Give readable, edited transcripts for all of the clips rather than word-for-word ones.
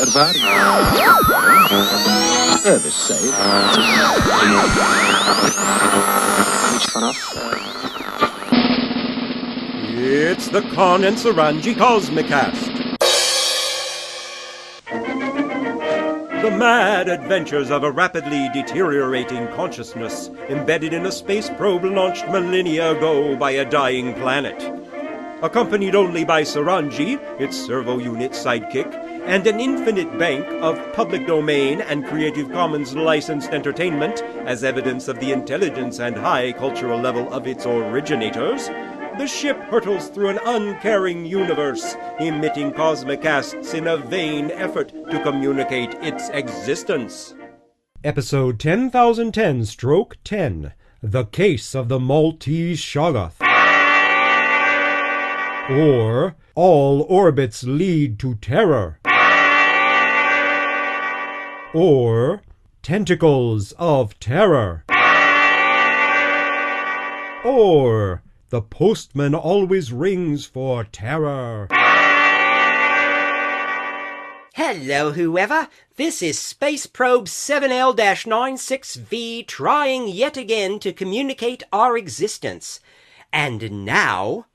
ervaring. Service saved. Which vanaf? It's the Con and Suranji Cosmicast. The mad adventures of a rapidly deteriorating consciousness embedded in a space probe launched millennia ago by a dying planet. Accompanied only by Suranji, its servo unit sidekick, and an infinite bank of public domain and Creative Commons licensed entertainment as evidence of the intelligence and high cultural level of its originators, the ship hurtles through an uncaring universe, emitting Cosmicasts in a vain effort to communicate its existence. Episode 10,010-10, The Case of the Maltese Shoggoth. Or, All Orbits Lead to Terror. Or, Tentacles of Terror. Or, The Postman Always Rings for Terror. Hello, whoever. This is Space Probe 7L-96V trying yet again to communicate our existence. And now...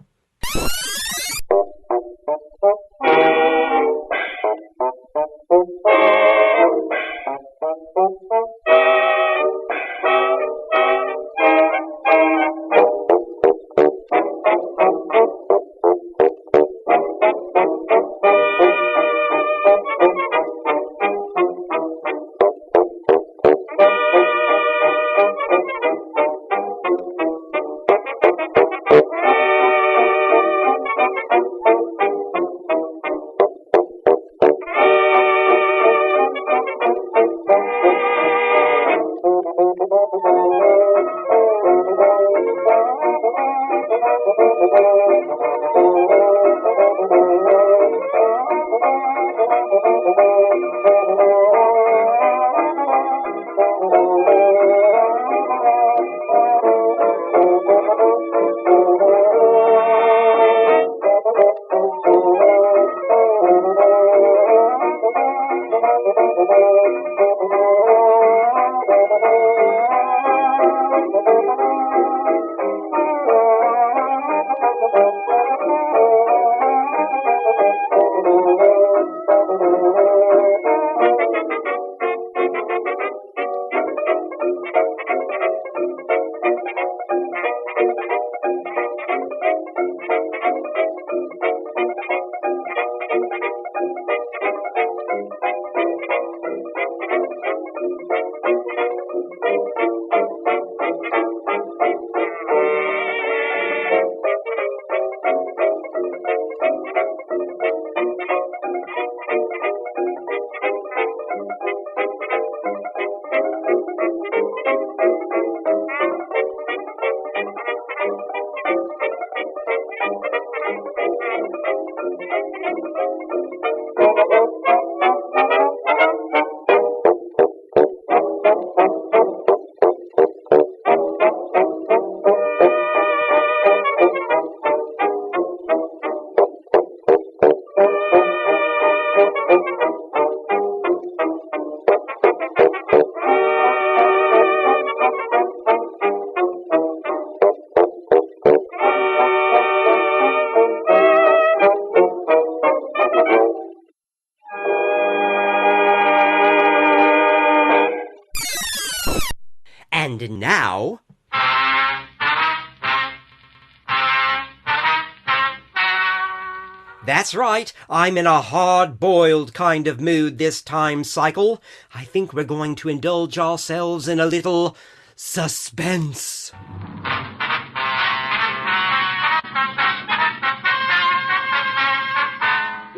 And now... That's right, I'm in a hard-boiled kind of mood this time cycle. I think we're going to indulge ourselves in a little suspense.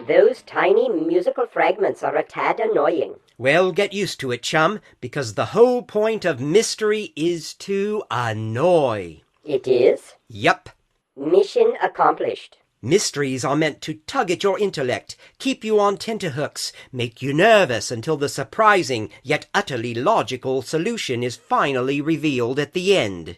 Those tiny musical fragments are a tad annoying. Well, get used to it, chum, because the whole point of mystery is to annoy. It is? Yup. Mission accomplished. Mysteries are meant to tug at your intellect, keep you on tenterhooks, make you nervous until the surprising yet utterly logical solution is finally revealed at the end.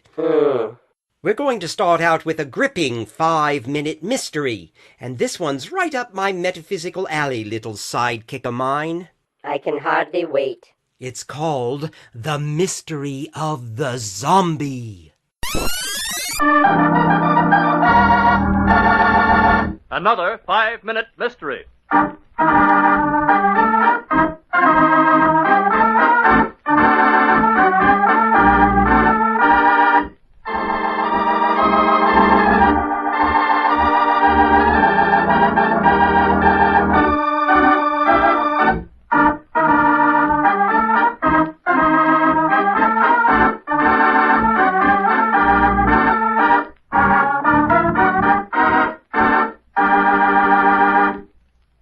We're going to start out with a gripping 5-minute mystery, and this one's right up my metaphysical alley, little sidekick of mine. I can hardly wait. It's called The Mystery of the Zombie. Another 5-minute mystery.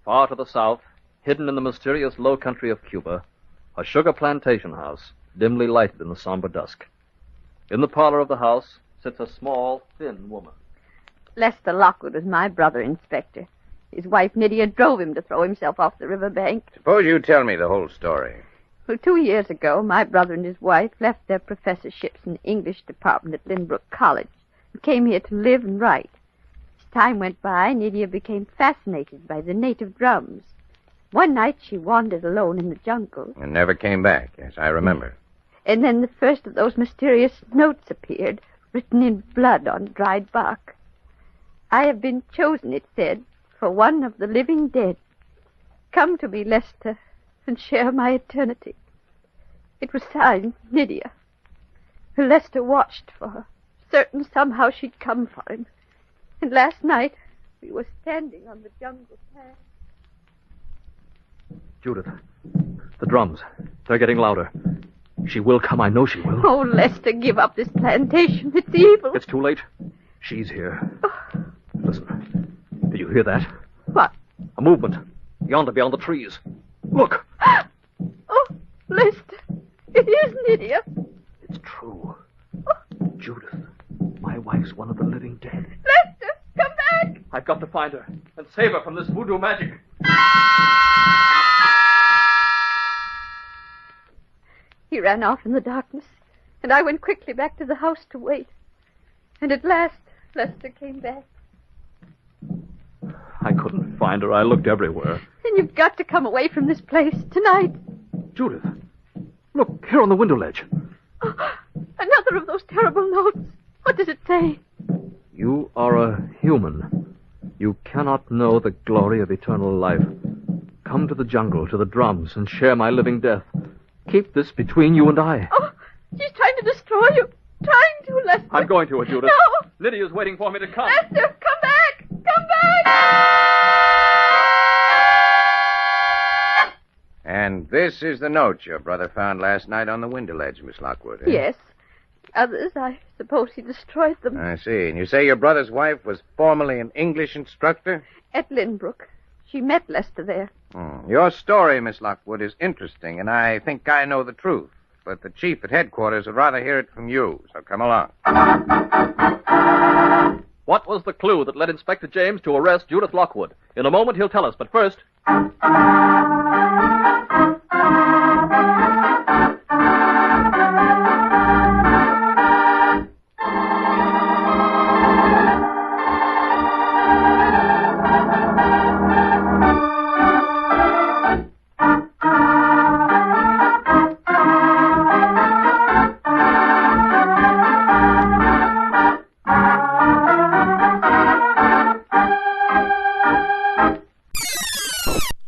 Far to the south, hidden in the mysterious low country of Cuba, a sugar plantation house, dimly lighted in the somber dusk. In the parlor of the house sits a small, thin woman. Lester Lockwood was my brother, Inspector. His wife, Nydia, drove him to throw himself off the river bank. Suppose you tell me the whole story. Well, 2 years ago, my brother and his wife left their professorships in the English department at Lynbrook College and came here to live and write. As time went by, Nydia became fascinated by the native drums. One night, she wandered alone in the jungle. And never came back. Yes, I remember. And then the first of those mysterious notes appeared, written in blood on dried bark. I have been chosen, it said, for one of the living dead. Come to me, Lester, and share my eternity. It was signed, Nydia. Lester watched for her, certain somehow she'd come for him. And last night, we were standing on the jungle path. Judith, the drums. They're getting louder. She will come. I know she will. Oh, Lester, give up this plantation. It's evil. It's too late. She's here. Listen. Do you hear that? What? A movement. Yonder beyond the trees. Look. Oh, Lester, it is Nydia. It's true. Judith, my wife's one of the living dead. Lester, come back! I've got to find her and save her from this voodoo magic. He ran off in the darkness, and I went quickly back to the house to wait. And at last, Lester came back. I couldn't find her. I looked everywhere. Then you've got to come away from this place tonight. Judith, look, here on the window ledge. Oh, another of those terrible notes. What does it say? You are a human. You cannot know the glory of eternal life. Come to the jungle, to the drums, and share my living death. Keep this between you and I. Oh, she's trying to destroy you. Trying to, Lester. I'm going to her, Judith. No. Lydia's waiting for me to come. Lester, come back. Come back. And this is the note your brother found last night on the window ledge, Miss Lockwood. Eh? Yes. Others, I suppose he destroyed them. I see. And you say your brother's wife was formerly an English instructor? At Lynbrook. She met Lester there. Your story, Miss Lockwood, is interesting, and I think I know the truth. But the chief at headquarters would rather hear it from you, so come along. What was the clue that led Inspector James to arrest Judith Lockwood? In a moment, he'll tell us, but first...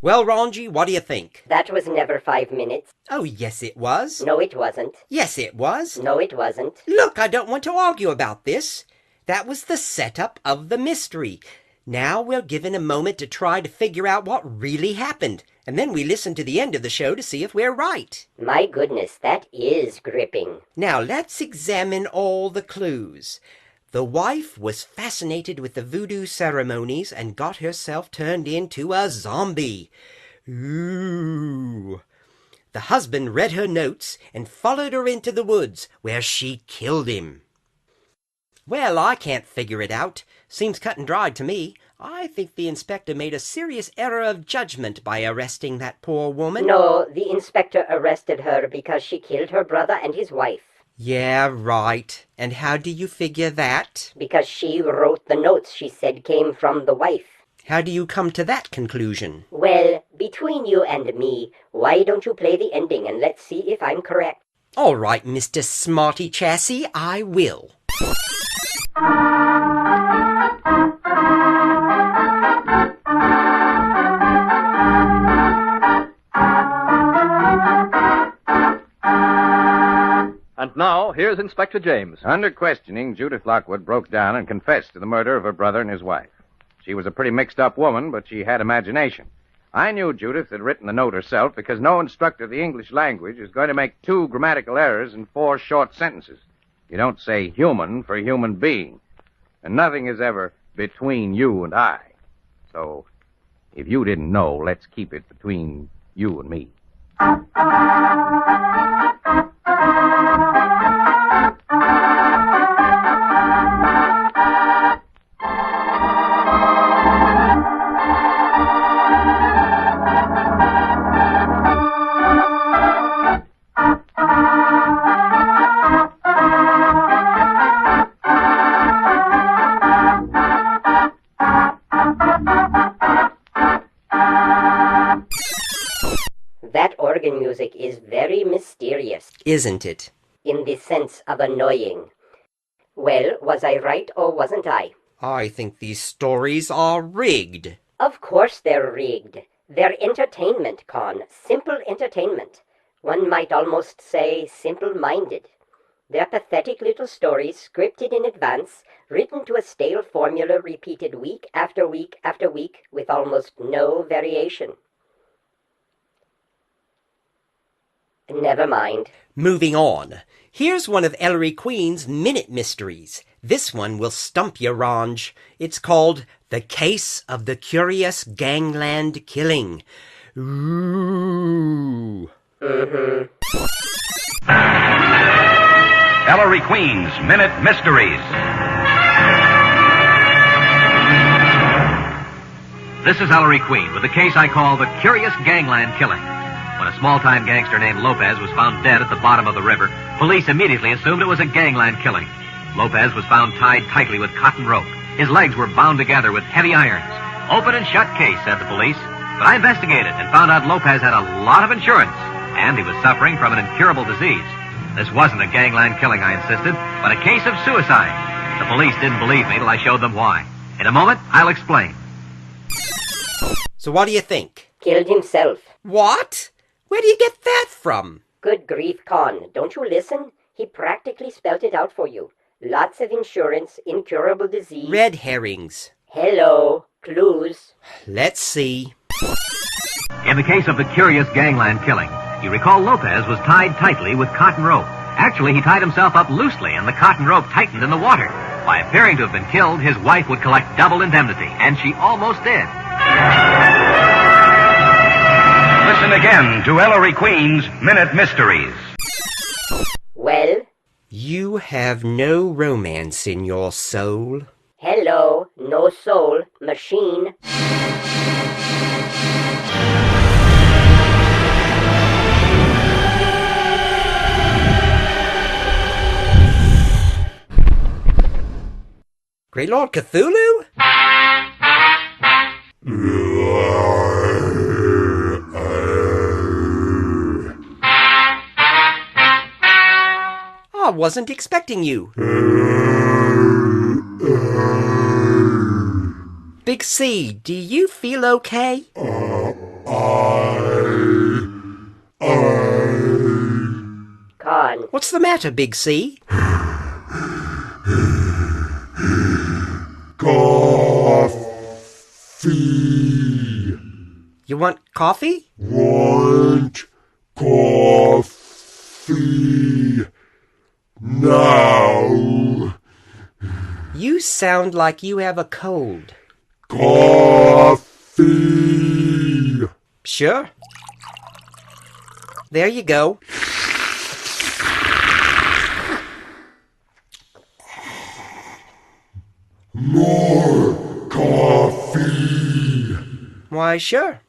Well, Ranji, what do you think? That was never 5 minutes. Oh, yes, it was. No, it wasn't. Yes, it was. No, it wasn't. Look, I don't want to argue about this. That was the setup of the mystery. Now we're given a moment to try to figure out what really happened, and then we listen to the end of the show to see if we're right. My goodness, that is gripping. Now let's examine all the clues. The wife was fascinated with the voodoo ceremonies and got herself turned into a zombie. Ooh. The husband read her notes and followed her into the woods, where she killed him. Well, I can't figure it out. Seems cut and dried to me. I think the inspector made a serious error of judgment by arresting that poor woman. No, the inspector arrested her because she killed her brother and his wife. Yeah, right. And how do you figure that? Because she wrote the notes she said came from the wife. How do you come to that conclusion? Well, between you and me, why don't you play the ending and let's see if I'm correct? All right, Mr. Smarty Chassis, I will. And now, here's Inspector James. Under questioning, Judith Lockwood broke down and confessed to the murder of her brother and his wife. She was a pretty mixed-up woman, but she had imagination. I knew Judith had written the note herself because no instructor of the English language is going to make 2 grammatical errors in 4 short sentences. You don't say human for human being. And nothing is ever between you and I. So, if you didn't know, let's keep it between you and me. That organ music is very mysterious, Isn't it? in the sense of annoying. Well, was I right or wasn't I? I think these stories are rigged. Of course they're rigged. They're entertainment, Con. Simple entertainment. One might almost say simple-minded. They're pathetic little stories scripted in advance, written to a stale formula repeated week after week after week with almost no variation. Never mind. Moving on. Here's one of Ellery Queen's minute mysteries. This one will stump you, Ranj. It's called The Case of the Curious Gangland Killing. Ooh. Ellery Queen's Minute Mysteries. This is Ellery Queen with the case I call The Curious Gangland Killing. When a small-time gangster named Lopez was found dead at the bottom of the river, police immediately assumed it was a gangland killing. Lopez was found tied tightly with cotton rope. His legs were bound together with heavy irons. Open and shut case, said the police. But I investigated and found out Lopez had a lot of insurance, and he was suffering from an incurable disease. This wasn't a gangland killing, I insisted, but a case of suicide. The police didn't believe me till I showed them why. In a moment, I'll explain. So what do you think? Killed himself. What? Where do you get that from? Good grief, Con. Don't you listen? He practically spelt it out for you. Lots of insurance, incurable disease. Red herrings. Hello. Clues. Let's see. In the case of the curious gangland killing, you recall Lopez was tied tightly with cotton rope. Actually, he tied himself up loosely, and the cotton rope tightened in the water. By appearing to have been killed, his wife would collect double indemnity, and she almost did. Listen again to Ellery Queen's Minute Mysteries. Well? You have no romance in your soul. Hello. No soul. Machine. Great Lord Cthulhu? I wasn't expecting you. Big C, do you feel okay? Con. What's the matter, Big C? Coffee. You want coffee? Want coffee now. You sound like you have a cold. Coffee. Sure. There you go. More coffee. Why, sure.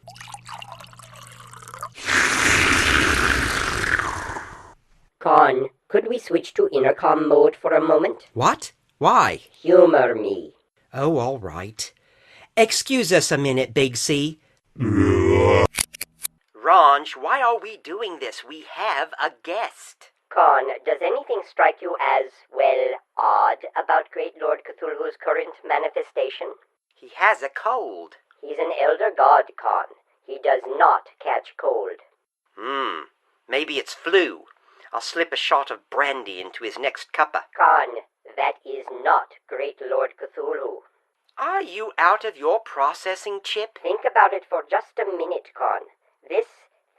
Con. Could we switch to intercom mode for a moment? What? Why? Humor me. Oh, all right. Excuse us a minute, Big C. Ranj, why are we doing this? We have a guest. Con, does anything strike you as, well, odd about Great Lord Cthulhu's current manifestation? He has a cold. He's an elder god, Con. He does not catch cold. Maybe it's flu. I'll slip a shot of brandy into his next cuppa. Con, that is not Great Lord Cthulhu. Are you out of your processing chip? Think about it for just a minute, Con. This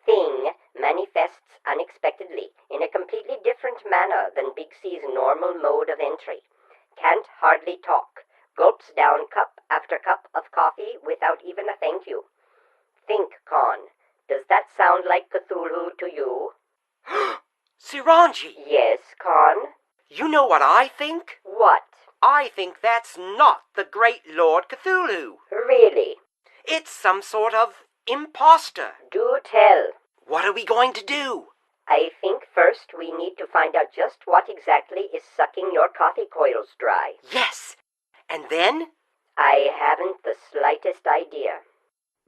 thing manifests unexpectedly in a completely different manner than Big C's normal mode of entry. Can't hardly talk. Gulps down cup after cup of coffee without even a thank you. Think, Con. Does that sound like Cthulhu to you? Suranji! Yes, Con? You know what I think? What? I think that's not the Great Lord Cthulhu. Really? It's some sort of imposter. Do tell. What are we going to do? I think first we need to find out just what exactly is sucking your coffee coils dry. Yes. And then? I haven't the slightest idea.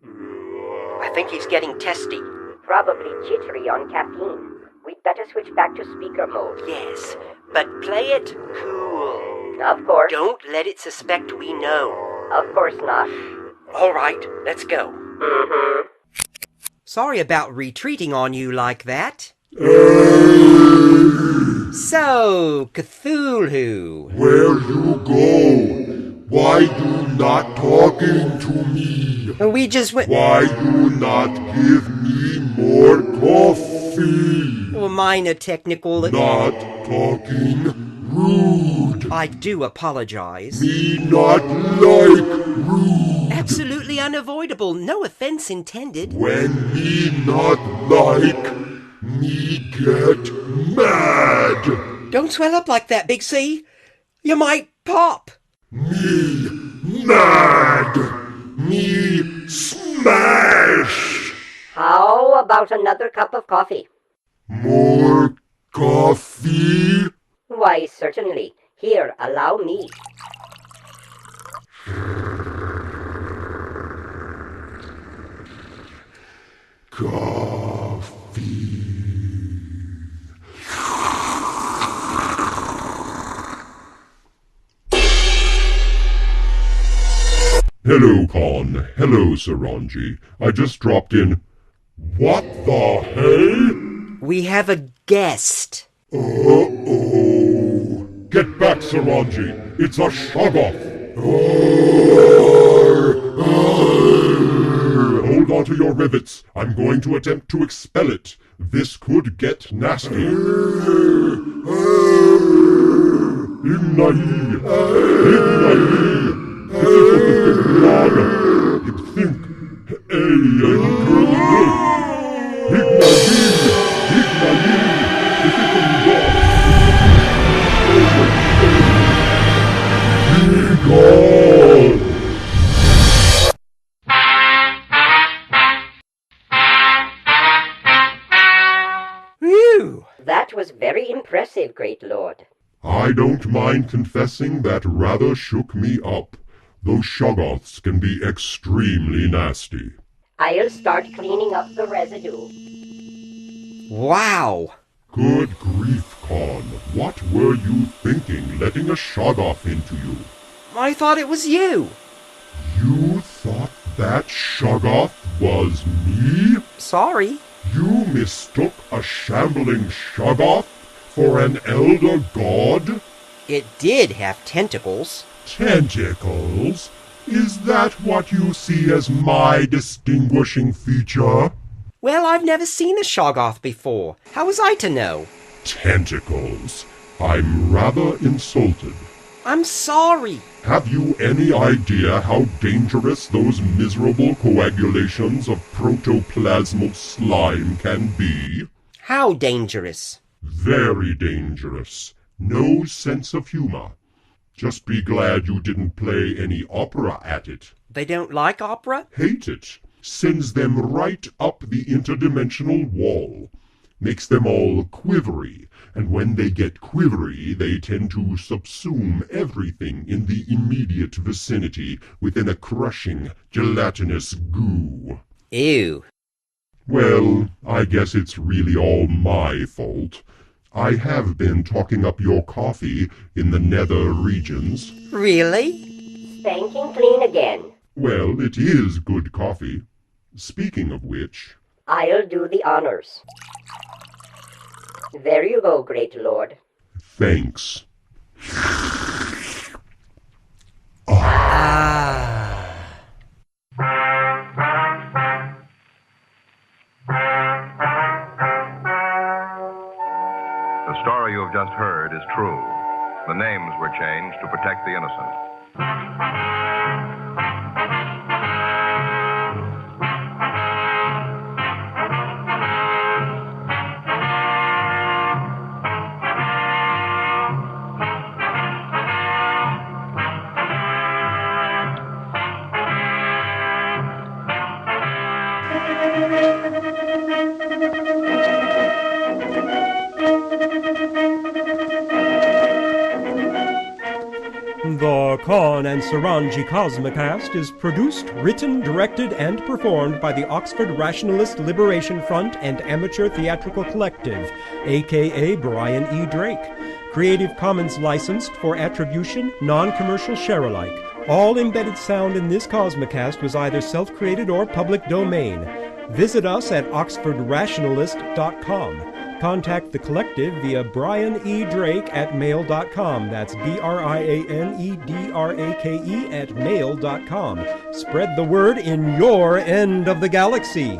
I think he's getting testy. Probably jittery on caffeine. We'd better switch back to speaker mode. Yes, but play it cool. Of course. Don't let it suspect we know. Of course not. All right, let's go. Mm-hmm. Sorry about retreating on you like that. So, Cthulhu. Where you go? Why you not talking to me? We just went... Why you not give me more coffee? Well, minor technical... Not talking rude. I do apologize. Me not like rude. Absolutely unavoidable. No offense intended. When me not like, me get mad. Don't swell up like that, Big C. You might pop. Me mad. Me smash. How about another cup of coffee? More coffee? Why, certainly. Here, allow me. Coffee. Hello, Con. Hello, Suranji. I just dropped in. What the hell? We have a guest. Uh-oh. Get back, Suranji. It's a Shoggoth. Hold on to your rivets. I'm going to attempt to expel it. This could get nasty. Ignayi! Ignayi! This is what the big log. You'd think. Ignayi! Ignayi! If it can go. Be gone! Whew! That was very impressive, Great Lord. I don't mind confessing that rather shook me up. Those Shoggoths can be extremely nasty. I'll start cleaning up the residue. Wow! Good grief, Con. What were you thinking, letting a Shoggoth into you? I thought it was you. You thought that Shoggoth was me? Sorry. You mistook a shambling Shoggoth for an elder god? It did have tentacles. Tentacles? Is that what you see as my distinguishing feature? Well, I've never seen a Shoggoth before. How was I to know? Tentacles. I'm rather insulted. I'm sorry. Have you any idea how dangerous those miserable coagulations of protoplasmal slime can be? How dangerous? Very dangerous. No sense of humor. Just be glad you didn't play any opera at it. They don't like opera? Hate it. Sends them right up the interdimensional wall. Makes them all quivery and when they get quivery, they tend to subsume everything in the immediate vicinity within a crushing, gelatinous goo. Ew. Well, I guess it's really all my fault. I have been talking up your coffee in the nether regions. Really? Spanking clean again. Well, it is good coffee. Speaking of which... I'll do the honors. There you go, great lord. Thanks. The story you have just heard is true. The names were changed to protect the innocent. The Khan and Suranji Cosmicast is produced, written, directed, and performed by the Oxford Rationalist Liberation Front and Amateur Theatrical Collective, a.k.a. Brian E. Drake. Creative Commons licensed for attribution, non-commercial share-alike. All embedded sound in this Cosmicast was either self-created or public domain. Visit us at oxfordrationalist.com. Contact the collective via brianedrake@mail.com. That's BRIANEDRAKE at mail.com. Spread the word in your end of the galaxy.